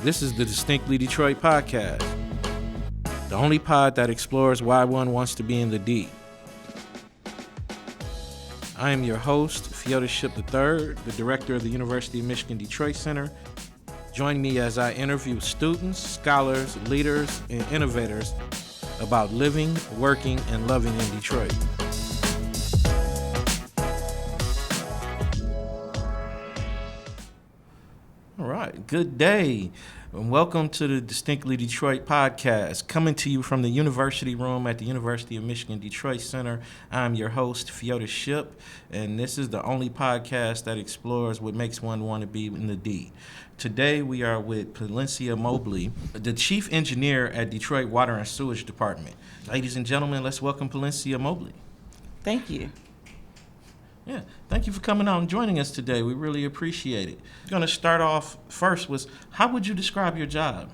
This is the Distinctly Detroit podcast, the only pod that explores why one wants to be in the D. I am your host, Feodies III, the director of the University of Michigan Detroit Center. Join me as I interview students, scholars, leaders, and innovators about living, working, and loving in Detroit. All right, good day, and welcome to the Distinctly Detroit podcast, coming to you from the University Room at the University of Michigan Detroit Center. I'm your host, Feodies, and this is the only podcast that explores what makes one want to be in the D. Today, we are with Palencia Mobley, the Chief Engineer at Detroit Water and Sewage Department. Ladies and gentlemen, let's welcome Palencia Mobley. Thank you. Yeah, thank you for coming out and joining us today. We really appreciate it. I'm going to start off first with, how would you describe your job?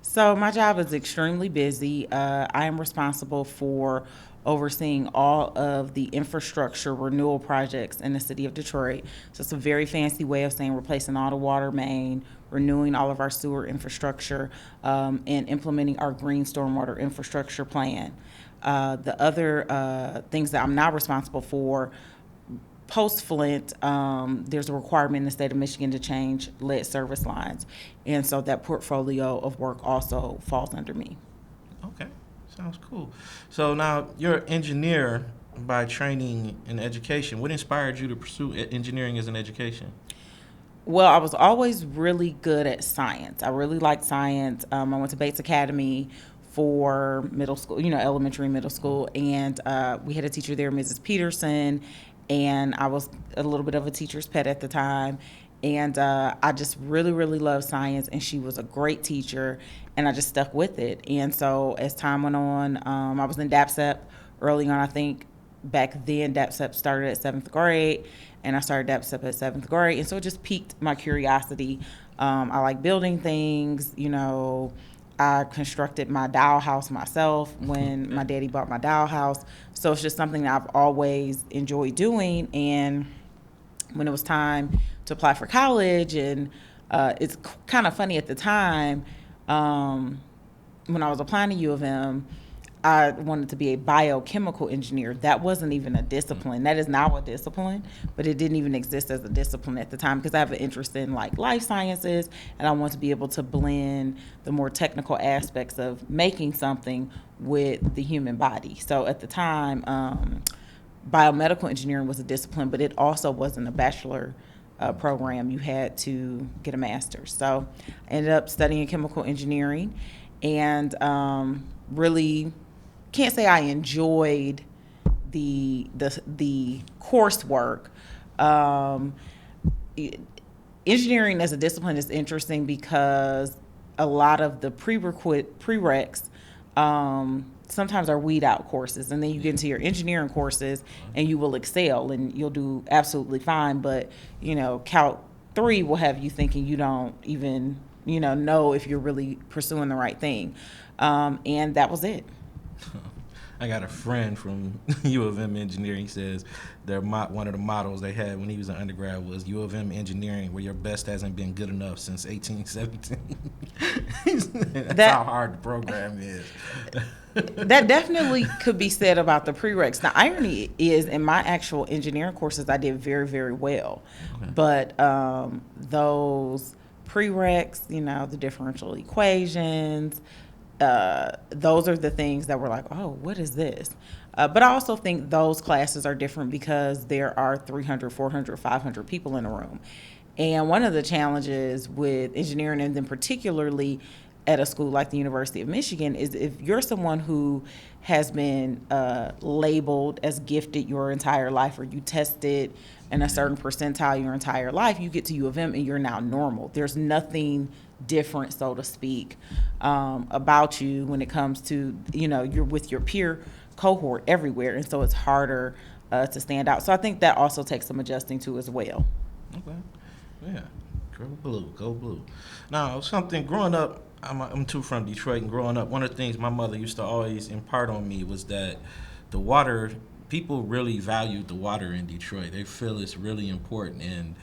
So my job is extremely busy. I am responsible for overseeing all of the infrastructure renewal projects in the city of Detroit. So it's a very fancy way of saying replacing all the water main, renewing all of our sewer infrastructure, and implementing our green stormwater infrastructure plan. The other things that I'm not responsible for, post-Flint, there's a requirement in the state of Michigan to change lead service lines. And so that portfolio of work also falls under me. Okay, sounds cool. So now you're an engineer by training and education. What inspired you to pursue engineering as an education? Well, I was always really good at science. I really liked science. I went to Bates Academy for middle school, elementary and middle school. And we had a teacher there, Mrs. Peterson, and I was a little bit of a teacher's pet at the time. And I just really, really loved science, and she was a great teacher, and I just stuck with it. And so as time went on, I was in DAPSEP early on. I think back then DAPSEP started at 7th grade, and I started DAPSEP at 7th grade. And so it just piqued my curiosity. I like building things, I constructed my doll house myself when my daddy bought my doll house. So it's just something that I've always enjoyed doing. And when it was time to apply for college, and it's kind of funny at the time, when I was applying to U of M, I wanted to be a biochemical engineer. That wasn't even a discipline. That is now a discipline, but it didn't even exist as a discipline at the time because I have an interest in life sciences, and I want to be able to blend the more technical aspects of making something with the human body. So at the time, biomedical engineering was a discipline, but it also wasn't a bachelor program. You had to get a master's. So I ended up studying chemical engineering, and really can't say I enjoyed the coursework. Engineering as a discipline is interesting because a lot of the prereqs sometimes are weed out courses, and then you get into your engineering courses and you will excel and you'll do absolutely fine, but Calc 3 will have you thinking you don't even know if you're really pursuing the right thing. And that was it. I got a friend from U of M Engineering. He says one of the mottos they had when he was an undergrad was U of M Engineering, where your best hasn't been good enough since 1817. That's how hard the program is. That definitely could be said about the prereqs. Now, irony is, in my actual engineering courses, I did very, very well. Okay. But those prereqs, the differential equations, those are the things that were like, oh, what is this? But I also think those classes are different because there are 300, 400, 500 people in a room. And one of the challenges with engineering, and then particularly at a school like the University of Michigan, is if you're someone who has been labeled as gifted your entire life, or you tested in a certain percentile your entire life, you get to U of M and you're now normal. There's nothing different, so to speak, about you when it comes to, you're with your peer cohort everywhere. And so it's harder to stand out. So I think that also takes some adjusting to as well. Okay. Yeah. Go blue. Now, something growing up, I'm too from Detroit, and growing up, one of the things my mother used to always impart on me was that the water, people really valued the water in Detroit. They feel it's really important, and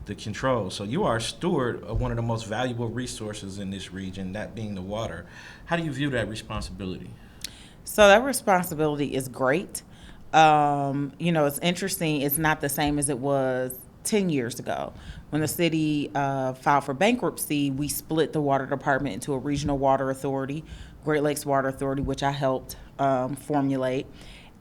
the control. So you are a steward of one of the most valuable resources in this region, that being the water. How do you view that responsibility? So that responsibility is great. It's interesting. It's not the same as it was 10 years ago. When the city filed for bankruptcy, we split the water department into a regional water authority, Great Lakes Water Authority, which I helped formulate,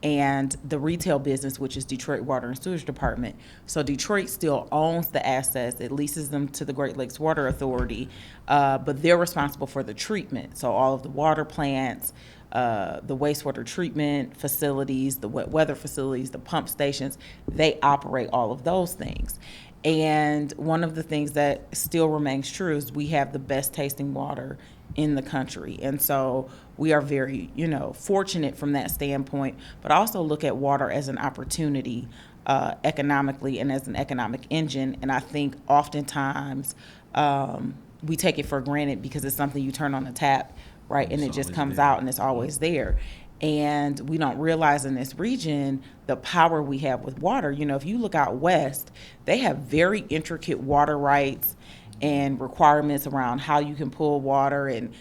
and the retail business, which is Detroit Water and Sewage Department. So Detroit still owns the assets. It leases them to the Great Lakes Water Authority, but they're responsible for the treatment. So all of the water plants, the wastewater treatment facilities, the wet weather facilities, the pump stations, they operate all of those things. And one of the things that still remains true is we have the best tasting water in the country. And so we are very, fortunate from that standpoint, but also look at water as an opportunity economically and as an economic engine. And I think oftentimes we take it for granted because it's something you turn on the tap, right? And it just comes out and it's always there. And we don't realize in this region the power we have with water. If you look out west, they have very intricate water rights and requirements around how you can pull water and,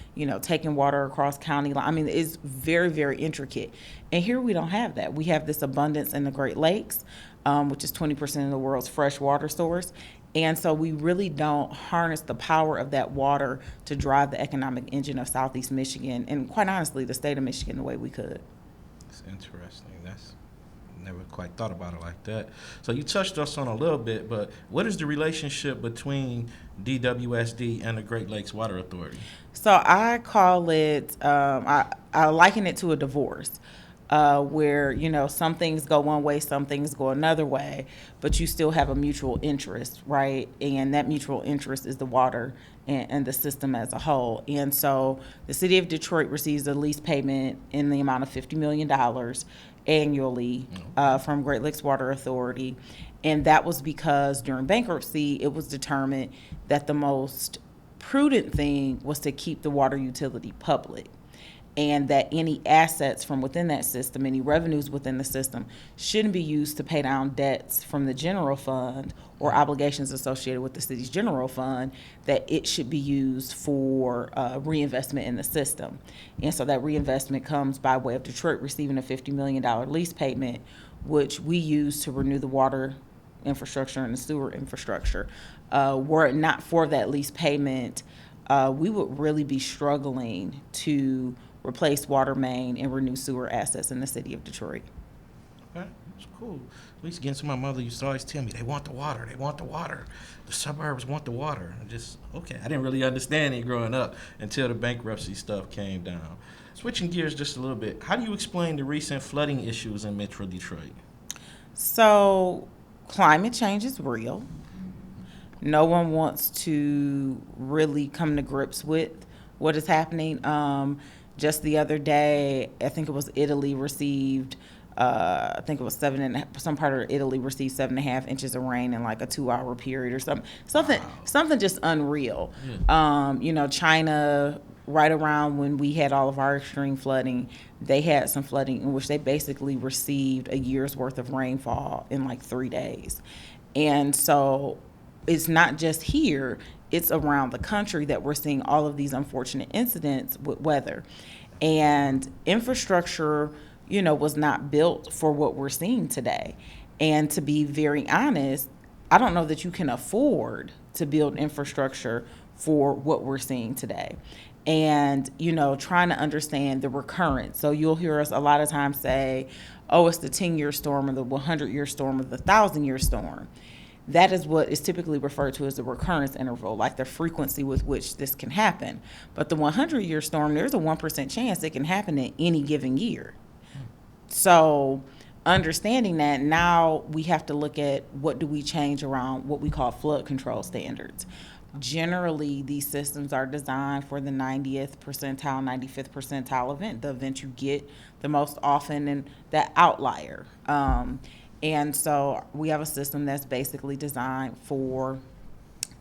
taking water across county line. I mean, it's very, very intricate. And here we don't have that. We have this abundance in the Great Lakes, which is 20% of the world's fresh water source. And so we really don't harness the power of that water to drive the economic engine of Southeast Michigan and, quite honestly, the state of Michigan the way we could. It's interesting. That's never quite thought about it like that. So you touched us on a little bit, but what is the relationship between DWSD and the Great Lakes Water Authority? So I call it, I liken it to a divorce. Where, some things go one way, some things go another way, but you still have a mutual interest, right? And that mutual interest is the water and the system as a whole. And so the city of Detroit receives a lease payment in the amount of $50 million annually from Great Lakes Water Authority. And that was because during bankruptcy, it was determined that the most prudent thing was to keep the water utility public, and that any assets from within that system, any revenues within the system, shouldn't be used to pay down debts from the general fund or obligations associated with the city's general fund, that it should be used for reinvestment in the system. And so that reinvestment comes by way of Detroit receiving a $50 million lease payment, which we use to renew the water infrastructure and the sewer infrastructure. Were it not for that lease payment, we would really be struggling to replace water main and renew sewer assets in the city of Detroit. Okay, that's cool. At least again, my mother used to always tell me, they want the water, they want the water. The suburbs want the water. I didn't really understand it growing up until the bankruptcy stuff came down. Switching gears just a little bit, how do you explain the recent flooding issues in Metro Detroit? So climate change is real. No one wants to really come to grips with what is happening. Just the other day, I think it was Italy received, some part of Italy received 7.5 inches of rain in like a 2-hour period or something. Something just unreal. Yeah. China, right around when we had all of our extreme flooding, they had some flooding in which they basically received a year's worth of rainfall in like 3 days. And so it's not just here, it's around the country that we're seeing all of these unfortunate incidents with weather. And infrastructure, was not built for what we're seeing today. And to be very honest, I don't know that you can afford to build infrastructure for what we're seeing today. And, trying to understand the recurrence. So you'll hear us a lot of times say, oh, it's the 10-year storm or the 100-year storm or the 1,000-year storm. That is what is typically referred to as the recurrence interval, like the frequency with which this can happen. But the 100-year storm, there's a 1% chance it can happen in any given year. So understanding that, now we have to look at what do we change around what we call flood control standards. Generally, these systems are designed for the 90th percentile, 95th percentile event, the event you get the most often and that outlier. And so we have a system that's basically designed for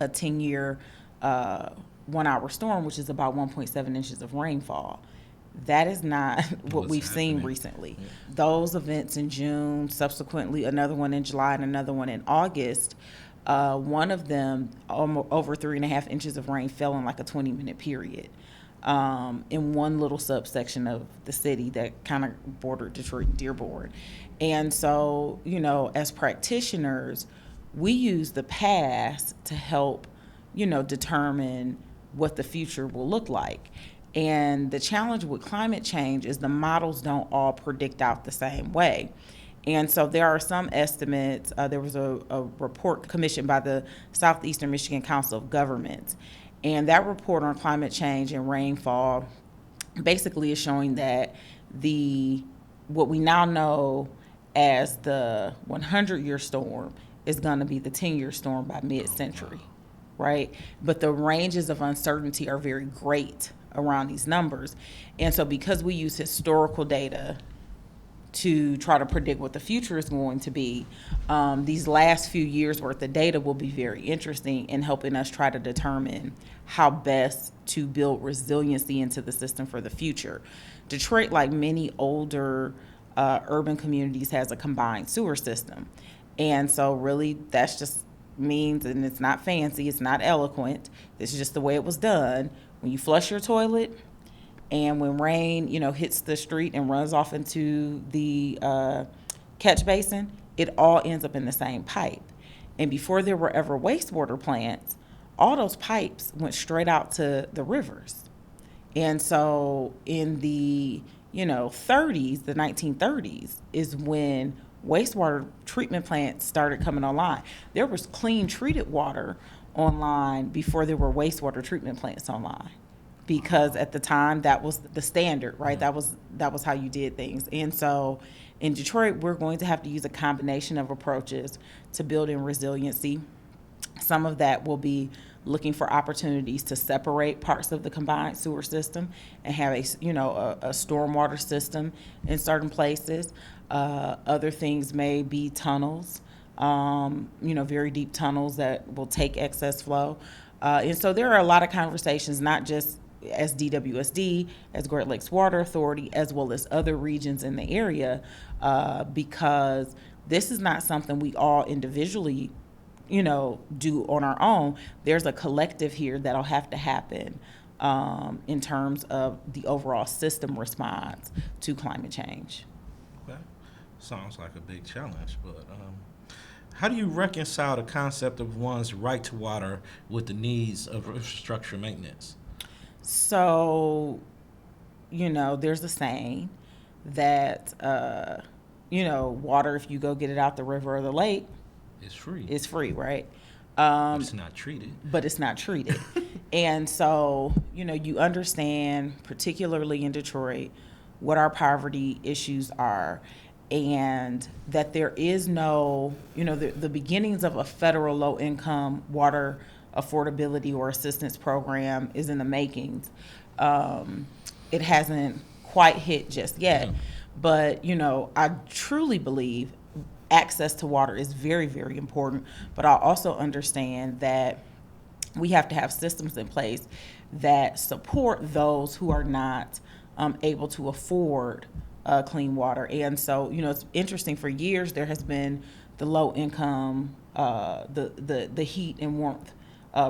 a 10-year 1-hour storm, which is about 1.7 inches of rainfall. That is not what we've seen recently. Yeah. Those events in June, subsequently another one in July and another one in August, One of them, almost over 3.5 inches of rain fell in like a 20-minute period in one little subsection of the city that kind of bordered Detroit and Dearborn. And so, as practitioners, we use the past to help, determine what the future will look like. And the challenge with climate change is the models don't all predict out the same way. And so there are some estimates. There was a report commissioned by the Southeastern Michigan Council of Governments. And that report on climate change and rainfall basically is showing that what we now know as the 100-year storm is going to be the 10-year storm by mid-century, right? But the ranges of uncertainty are very great around these numbers. And so because we use historical data to try to predict what the future is going to be, these last few years worth of data will be very interesting in helping us try to determine how best to build resiliency into the system for the future. Detroit, like many older urban communities, has a combined sewer system. And so really that's just means, and it's not fancy, it's not eloquent, this is just the way it was done. When you flush your toilet, and when rain, hits the street and runs off into the catch basin, it all ends up in the same pipe. And before there were ever wastewater plants, all those pipes went straight out to the rivers. And so in the 30s, the 1930s, is when wastewater treatment plants started coming online. There was clean treated water online before there were wastewater treatment plants online, because at the time that was the standard, right? Mm-hmm. That was how you did things. And so in Detroit, we're going to have to use a combination of approaches to build in resiliency. Some of that will be looking for opportunities to separate parts of the combined sewer system and have a stormwater system in certain places. Other things may be tunnels, very deep tunnels that will take excess flow. And so there are a lot of conversations, not just as DWSD, as Great Lakes Water Authority, as well as other regions in the area, because this is not something we all individually do on our own. There's a collective here that'll have to happen in terms of the overall system response to climate change. Okay. Sounds like a big challenge, but how do you reconcile the concept of one's right to water with the needs of infrastructure maintenance? So, there's a saying that, water, if you go get it out the river or the lake, it's free. It's free, right? But it's not treated. But it's not treated. And so, you understand, particularly in Detroit, what our poverty issues are, and that there is no, the beginnings of a federal low-income water affordability or assistance program is in the makings. It hasn't quite hit just yet. Yeah. But, I truly believe access to water is very, very important, but I also understand that we have to have systems in place that support those who are not able to afford clean water. And so, it's interesting, for years there has been the low income, the heat and warmth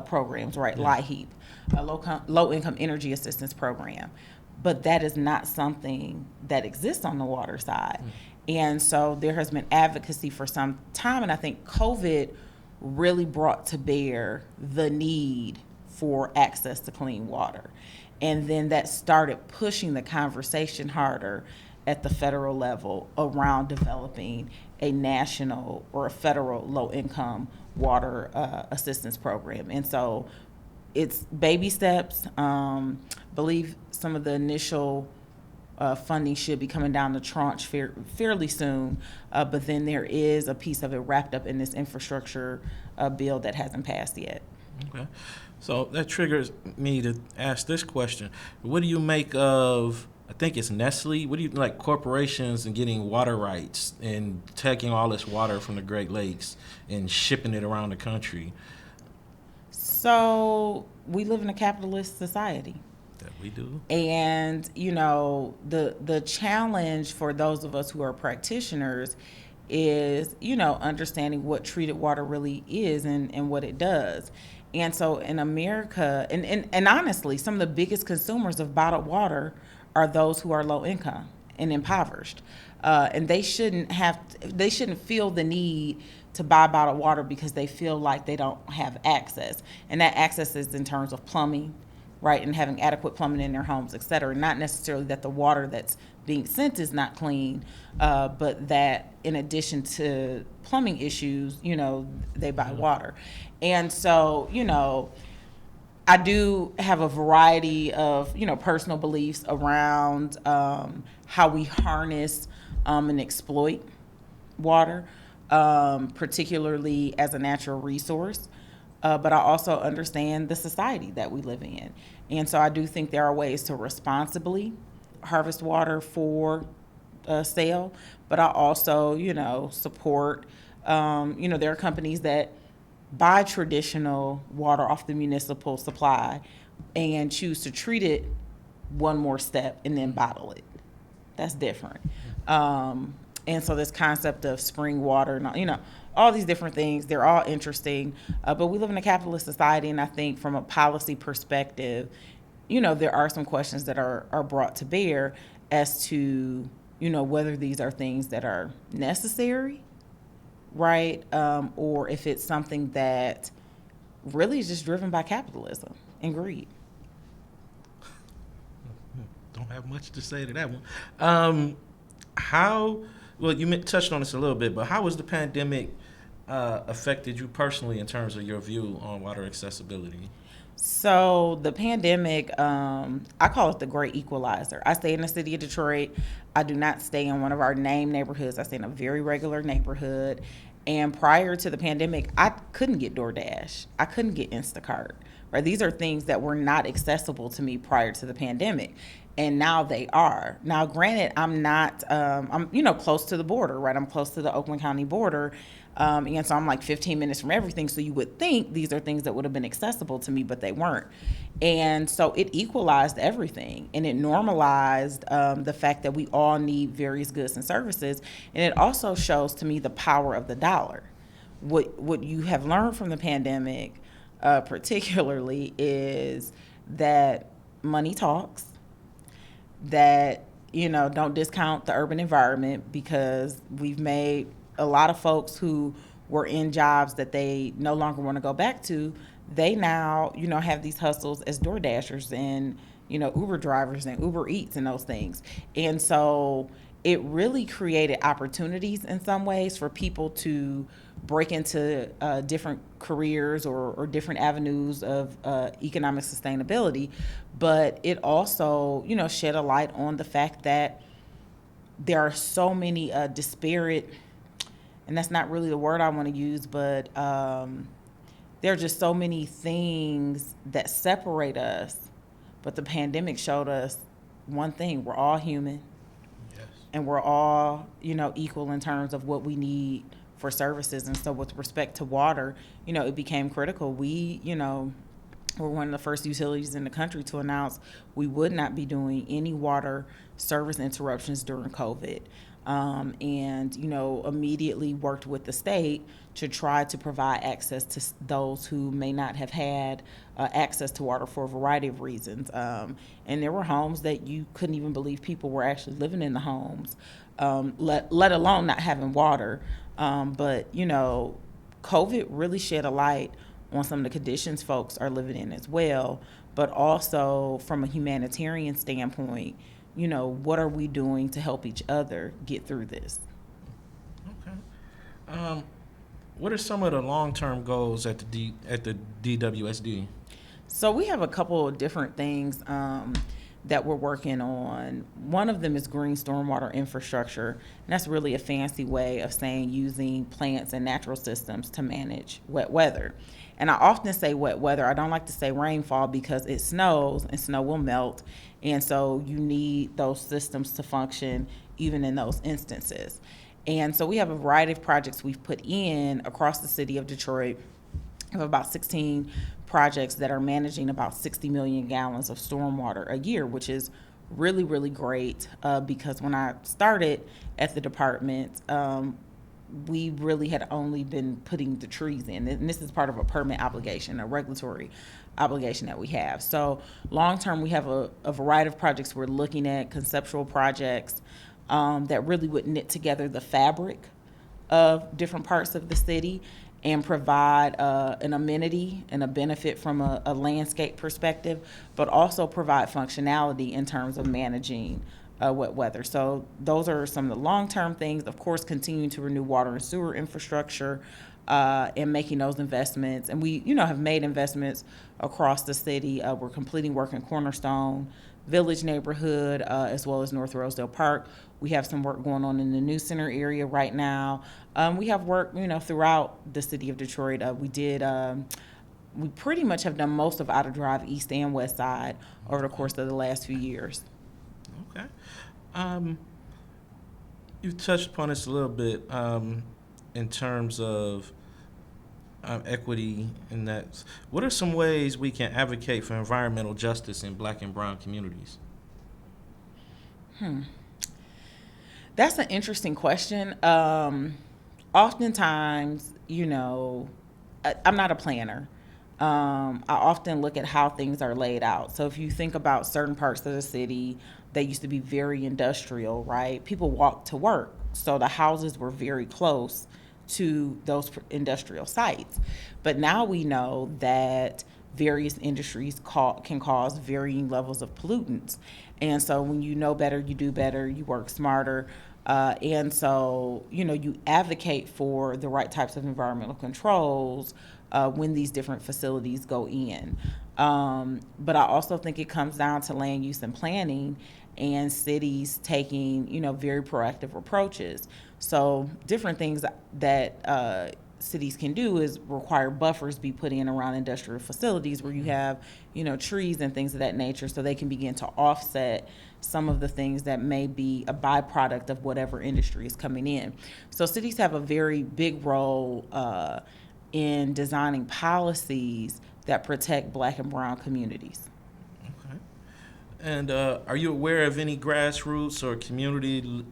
programs, right? Yeah. LIHEAP, low income energy assistance program. But that is not something that exists on the water side. And so there has been advocacy for some time, and I think COVID really brought to bear the need for access to clean water. And then that started pushing the conversation harder at the federal level around developing a national or a federal low-income water assistance program. And so it's baby steps. Believe some of the initial funding should be coming down the tranche fairly soon, but then there is a piece of it wrapped up in this infrastructure bill that hasn't passed yet. Okay, so that triggers me to ask this question. What do you make of, I think it's Nestle, what do you like corporations and getting water rights and taking all this water from the Great Lakes and shipping it around the country? So we live in a capitalist society. That we do. And, the challenge for those of us who are practitioners is, understanding what treated water really is and what it does. And so in America, and honestly, some of the biggest consumers of bottled water are those who are low income and impoverished. And they shouldn't feel the need to buy bottled water because they feel like they don't have access. And that access is in terms of plumbing, right, and having adequate plumbing in their homes, et cetera. Not necessarily that the water that's being sent is not clean, but that in addition to plumbing issues, they buy water. And so, I do have a variety of, personal beliefs around how we harness and exploit water, particularly as a natural resource. But I also understand the society that we live in. And so I do think there are ways to responsibly harvest water for sale. But I also, support, there are companies that buy traditional water off the municipal supply and choose to treat it one more step and then bottle it. That's different. And so this concept of spring water, and all these different things, they're all interesting. But we live in a capitalist society, and I think from a policy perspective, there are some questions that are brought to bear as to, whether these are things that are necessary, right? Or if it's something that really is just driven by capitalism and greed. Don't have much to say to that one. Well, you touched on this a little bit, but how has the pandemic affected you personally in terms of your view on water accessibility? So the pandemic, I call it the great equalizer. I stay in the city of Detroit. I do not stay in one of our named neighborhoods. I stay in a very regular neighborhood. And prior to the pandemic, I couldn't get DoorDash. I couldn't get Instacart. Right? These are things that were not accessible to me prior to the pandemic. And now they are. Now, granted, I'm not, I'm close to the border, right? I'm close to the Oakland County border. And so I'm like 15 minutes from everything. So you would think these are things that would have been accessible to me, but they weren't. And so it equalized everything, and it normalized the fact that we all need various goods and services. And it also shows to me the power of the dollar. What you have learned from the pandemic, particularly, is that money talks, that, don't discount the urban environment, because we've made a lot of folks who were in jobs that they no longer want to go back to, they now, have these hustles as door dashers and, Uber drivers and Uber Eats and those things. And so it really created opportunities in some ways for people to break into different careers or different avenues of economic sustainability. But it also, shed a light on the fact that there are so many disparate, and that's not really the word I want to use, but there are just so many things that separate us. But the pandemic showed us one thing: we're all human. Yes. And we're all, equal in terms of what we need for services. And so with respect to water, it became critical. We, were one of the first utilities in the country to announce we would not be doing any water service interruptions during COVID. And immediately worked with the state to try to provide access to those who may not have had access to water for a variety of reasons. And there were homes that you couldn't even believe people were actually living in the homes, let alone not having water. But COVID really shed a light on some of the conditions folks are living in as well, but also from a humanitarian standpoint, what are we doing to help each other get through this? Okay. What are some of the long-term goals at the DWSD? So we have a couple of different things that we're working on. One of them is green stormwater infrastructure, and that's really a fancy way of saying using plants and natural systems to manage wet weather. And I often say wet weather. I don't like to say rainfall because it snows and snow will melt. And so you need those systems to function even in those instances. And so we have a variety of projects we've put in across the city of Detroit. We have about 16 projects that are managing about 60 million gallons of stormwater a year, which is really, really great because when I started at the department, we really had only been putting the trees in. And this is part of a permit obligation, a regulatory obligation that we have. So long term, we have a variety of projects we're looking at, conceptual projects that really would knit together the fabric of different parts of the city and provide an amenity and a benefit from a landscape perspective, but also provide functionality in terms of managing wet weather. So those are some of the long-term things. Of course, continuing to renew water and sewer infrastructure and making those investments. And we, have made investments across the city. We're completing work in Cornerstone Village neighborhood, as well as North Rosedale Park. We have some work going on in the New Center area right now. We have work, throughout the city of Detroit. We pretty much have done most of Outer Drive, East and West Side, over the course of the last few years. Okay. You touched upon this a little bit in terms of equity, and that. What are some ways we can advocate for environmental justice in Black and brown communities? That's an interesting question. Oftentimes, I'm not a planner. I often look at how things are laid out. So if you think about certain parts of the city that used to be very industrial, right? People walked to work. So the houses were very close to those industrial sites. But now we know that various industries can cause varying levels of pollutants. And so when you know better, you do better, you work smarter. And so, you advocate for the right types of environmental controls when these different facilities go in. But I also think it comes down to land use and planning and cities taking, very proactive approaches. So different things that cities can do is require buffers be put in around industrial facilities where you have, trees and things of that nature, so they can begin to offset some of the things that may be a byproduct of whatever industry is coming in. So cities have a very big role in designing policies that protect Black and brown communities. Okay. And are you aware of any grassroots or community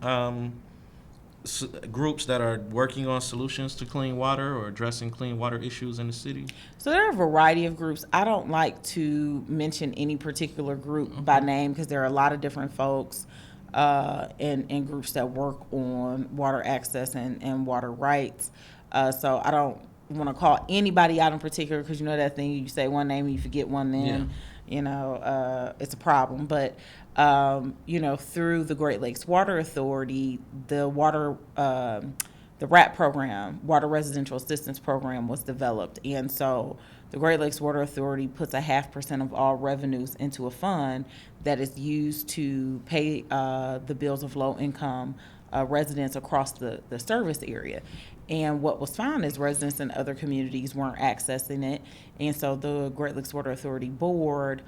groups that are working on solutions to clean water or addressing clean water issues in the city? So there are a variety of groups. I don't like to mention any particular group by name because there are a lot of different folks and groups that work on water access and water rights. So I don't want to call anybody out in particular because that thing, you say one name and you forget one then, it's a problem. But through the Great Lakes Water Authority, the RAP program, Water Residential Assistance Program, was developed. And so the Great Lakes Water Authority puts 0.5% of all revenues into a fund that is used to pay the bills of low-income residents across the service area. And what was found is residents in other communities weren't accessing it. And so the Great Lakes Water Authority Board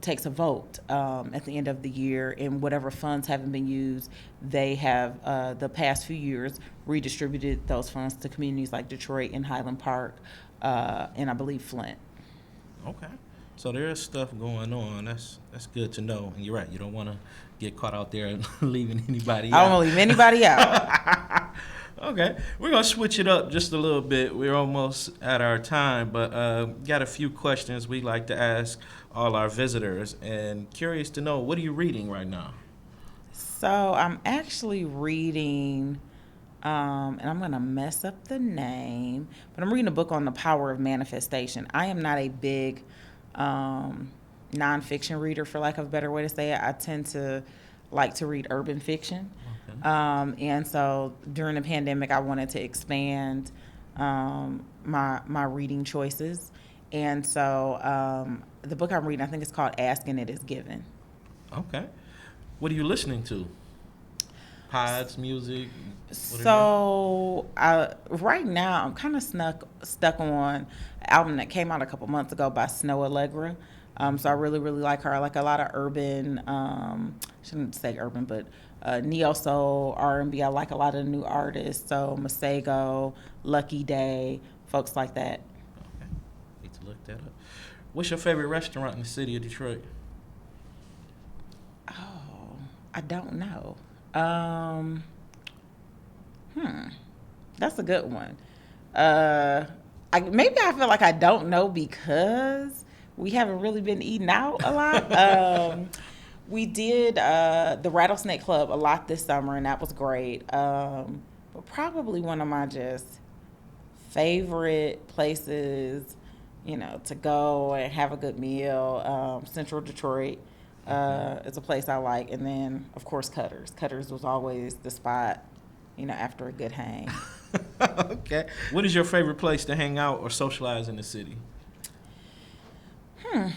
takes a vote at the end of the year, and whatever funds haven't been used, they have the past few years redistributed those funds to communities like Detroit and Highland Park, and I believe Flint. Okay. So there is stuff going on. That's good to know. And you're right. You don't want to get caught out there and leaving anybody out. I don't want to leave anybody out. Okay. We're going to switch it up just a little bit. We're almost at our time, but got a few questions we like to ask all our visitors. And curious to know, what are you reading right now? So I'm actually reading, and I'm going to mess up the name, but I'm reading a book on the power of manifestation. I am not a big nonfiction reader, for lack of a better way to say it. I tend to like to read urban fiction. Okay. And so during the pandemic, I wanted to expand my reading choices. And so the book I'm reading, I think it's called Ask and It Is Given. Okay. What are you listening to? Pods, music? So right now, I'm kind of stuck on an album that came out a couple months ago by Snow Allegra. So I really, really like her. I like a lot of urban, shouldn't say urban, but neo soul, R&B. I like a lot of new artists. So Masego, Lucky Day, folks like that. Okay, need to look that up. What's your favorite restaurant in the city of Detroit? Oh, I don't know. That's a good one. Maybe I feel like I don't know because we haven't really been eating out a lot. We did the Rattlesnake Club a lot this summer, and that was great. But probably one of my just favorite places, to go and have a good meal. Central Detroit is a place I like, and then of course Cutters. Cutters was always the spot, after a good hang. Okay. What is your favorite place to hang out or socialize in the city? I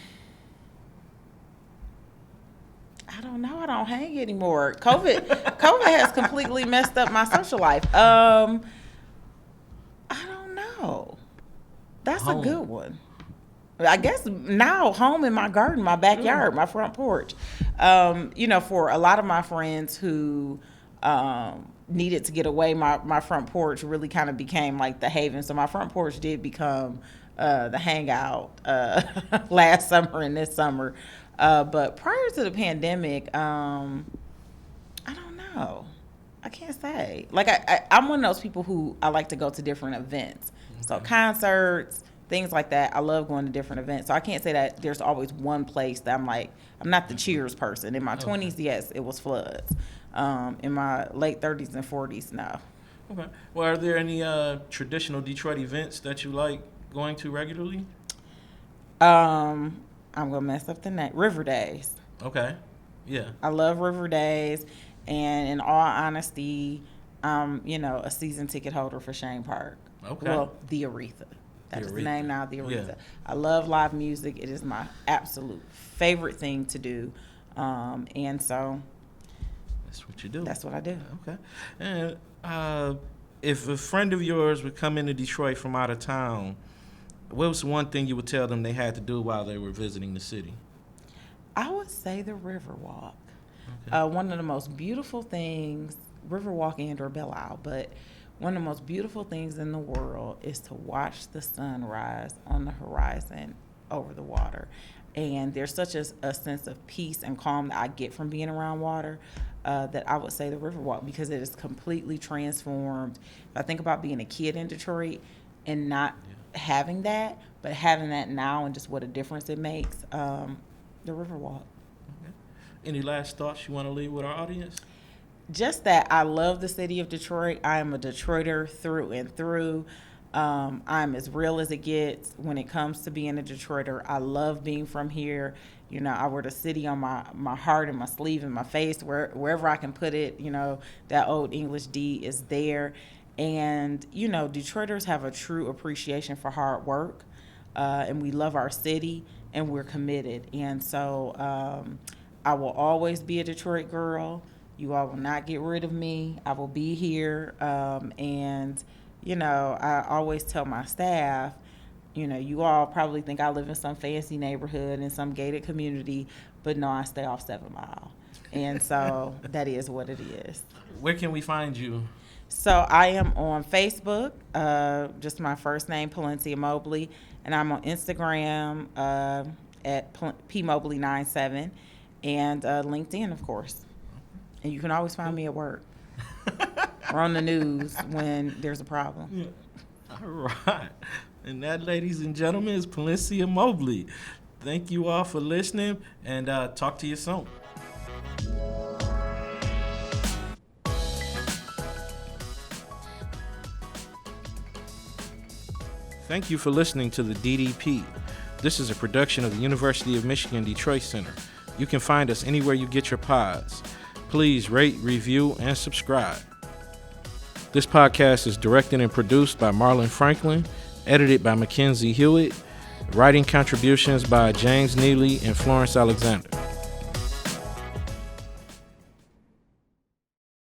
don't know. I don't hang anymore. COVID has completely messed up my social life. I don't know. That's Home. A good one. I guess now home in my garden, my backyard, my front porch. For a lot of my friends who needed to get away, my front porch really kind of became like the haven. So my front porch did become the hangout last summer and this summer. But prior to the pandemic, I don't know. I can't say. Like I'm one of those people who I like to go to different events. Okay. So concerts, things like that. I love going to different events. So I can't say that there's always one place that I'm not the Cheers person. In my 20s, yes, it was Floods. In my late 30s and 40s, no. Okay. Well, are there any traditional Detroit events that you like going to regularly? I'm going to mess up the name. River Days. Okay. Yeah. I love River Days. And in all honesty, I'm, a season ticket holder for Shane Park. Okay. Well, the Aretha. That is the name now, the Aretha. Yeah. I love live music. It is my absolute favorite thing to do. And so... That's what you do. That's what I do. Okay. And if a friend of yours would come into Detroit from out of town, what was one thing you would tell them they had to do while they were visiting the city? I would say the Riverwalk. Okay. One of the most beautiful things, Riverwalk and or Belle Isle, but one of the most beautiful things in the world is to watch the sun rise on the horizon over the water. And there's such a sense of peace and calm that I get from being around water. That I would say the Riverwalk, because it is completely transformed. If I think about being a kid in Detroit and not having that, but having that now and just what a difference it makes, the Riverwalk. Okay. Any last thoughts you want to leave with our audience? Just that I love the city of Detroit. I am a Detroiter through and through. I'm as real as it gets when it comes to being a Detroiter. I love being from here. I wear the city on my heart and my sleeve and my face, wherever I can put it. That old English D is there. And, Detroiters have a true appreciation for hard work. And we love our city and we're committed. And so I will always be a Detroit girl. You all will not get rid of me. I will be here. And I always tell my staff, you all probably think I live in some fancy neighborhood in some gated community, but no, I stay off 7 Mile. And so that is what it is. Where can we find you? So I am on Facebook, just my first name, Palencia Mobley, and I'm on Instagram at pmobley97 and LinkedIn, of course. And you can always find me at work or on the news when there's a problem. Yeah. All right. And that, ladies and gentlemen, is Palencia Mobley. Thank you all for listening, and talk to you soon. Thank you for listening to the DDP. This is a production of the University of Michigan Detroit Center. You can find us anywhere you get your pods. Please rate, review, and subscribe. This podcast is directed and produced by Marlon Franklin, edited by Mackenzie Hewitt, writing contributions by James Neely and Florence Alexander.